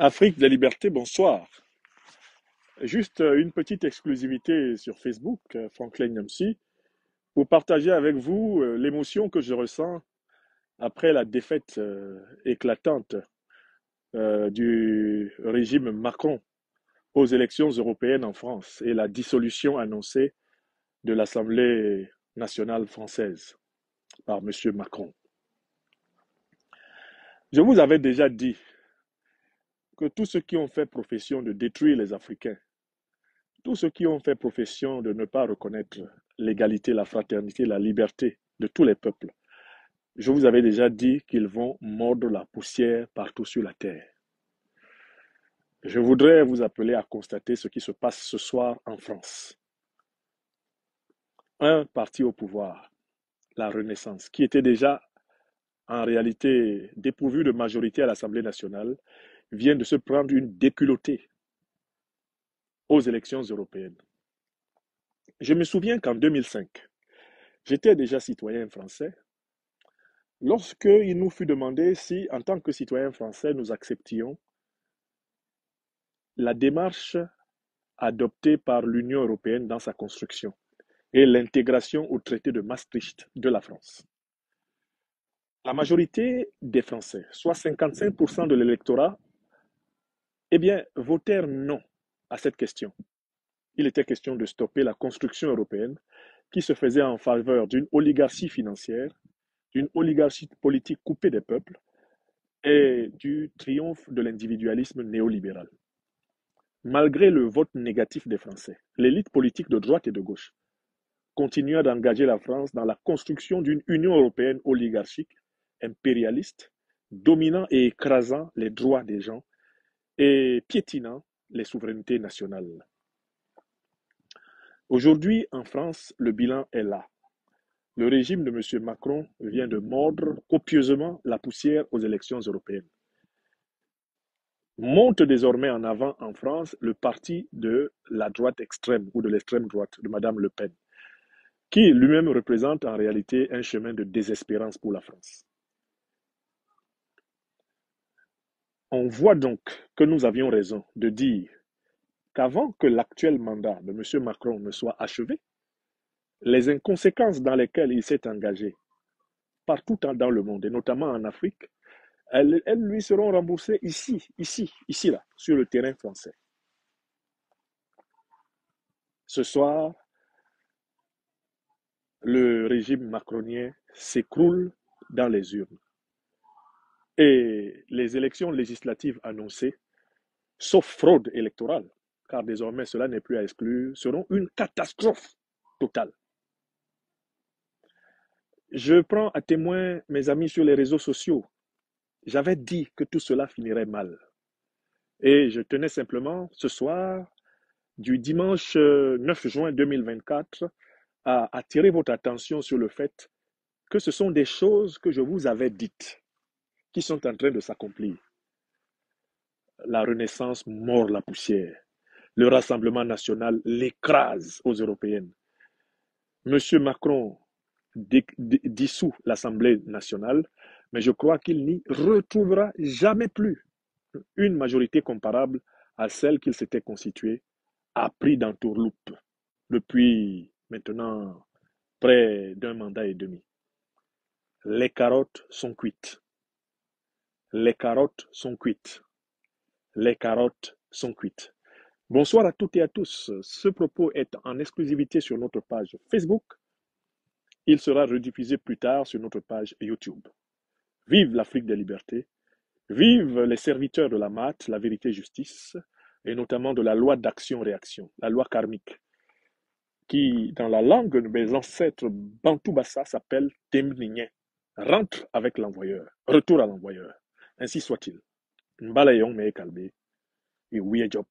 Afrique de la liberté, bonsoir. Juste une petite exclusivité sur Facebook, Franklin Nyamsi, pour partager avec vous l'émotion que je ressens après la défaite éclatante du régime Macron aux élections européennes en France et la dissolution annoncée de l'Assemblée nationale française par M. Macron. Je vous avais déjà dit que tous ceux qui ont fait profession de détruire les Africains, tous ceux qui ont fait profession de ne pas reconnaître l'égalité, la fraternité, la liberté de tous les peuples, je vous avais déjà dit qu'ils vont mordre la poussière partout sur la terre. Je voudrais vous appeler à constater ce qui se passe ce soir en France. Un parti au pouvoir, la Renaissance, qui était déjà en réalité dépourvu de majorité à l'Assemblée nationale, vient de se prendre une déculottée aux élections européennes. Je me souviens qu'en 2005, j'étais déjà citoyen français. Lorsqu'il nous fut demandé si, en tant que citoyens français, nous acceptions la démarche adoptée par l'Union européenne dans sa construction et l'intégration au traité de Maastricht de la France. La majorité des Français, soit 55% de l'électorat, eh bien, votèrent non à cette question. Il était question de stopper la construction européenne qui se faisait en faveur d'une oligarchie financière, d'une oligarchie politique coupée des peuples et du triomphe de l'individualisme néolibéral. Malgré le vote négatif des Français, l'élite politique de droite et de gauche continua d'engager la France dans la construction d'une Union européenne oligarchique, impérialiste, dominant et écrasant les droits des gens et piétinant les souverainetés nationales. Aujourd'hui, en France, le bilan est là. Le régime de M. Macron vient de mordre copieusement la poussière aux élections européennes. Monte désormais en avant en France le parti de la droite extrême ou de l'extrême droite de Mme Le Pen, qui lui-même représente en réalité un chemin de désespérance pour la France. On voit donc que nous avions raison de dire qu'avant que l'actuel mandat de M. Macron ne soit achevé, les inconséquences dans lesquelles il s'est engagé partout dans le monde, et notamment en Afrique, elles lui seront remboursées ici, là, sur le terrain français. Ce soir, le régime macronien s'écroule dans les urnes. Et les élections législatives annoncées, sauf fraude électorale, car désormais cela n'est plus à exclure, seront une catastrophe totale. Je prends à témoin mes amis sur les réseaux sociaux. J'avais dit que tout cela finirait mal. Et je tenais simplement, ce soir, du dimanche 9 juin 2024, à attirer votre attention sur le fait que ce sont des choses que je vous avais dites qui sont en train de s'accomplir. La Renaissance mord la poussière. Le Rassemblement national l'écrase aux européennes. Monsieur Macron dissout l'Assemblée nationale, mais je crois qu'il n'y retrouvera jamais plus une majorité comparable à celle qu'il s'était constituée, a pris d'entourloupe depuis maintenant près d'un mandat et demi. Les carottes sont cuites. Les carottes sont cuites. Les carottes sont cuites. Bonsoir à toutes et à tous. Ce propos est en exclusivité sur notre page Facebook. Il sera rediffusé plus tard sur notre page YouTube. Vive l'Afrique des libertés. Vive les serviteurs de la MAT, la vérité justice, et notamment de la loi d'action-réaction, la loi karmique, qui, dans la langue de mes ancêtres Bantou-Bassa, s'appelle Temnigné. Rentre avec l'envoyeur, retour à l'envoyeur. Ainsi soit-il. Mbalayon me kalbe, et oui job.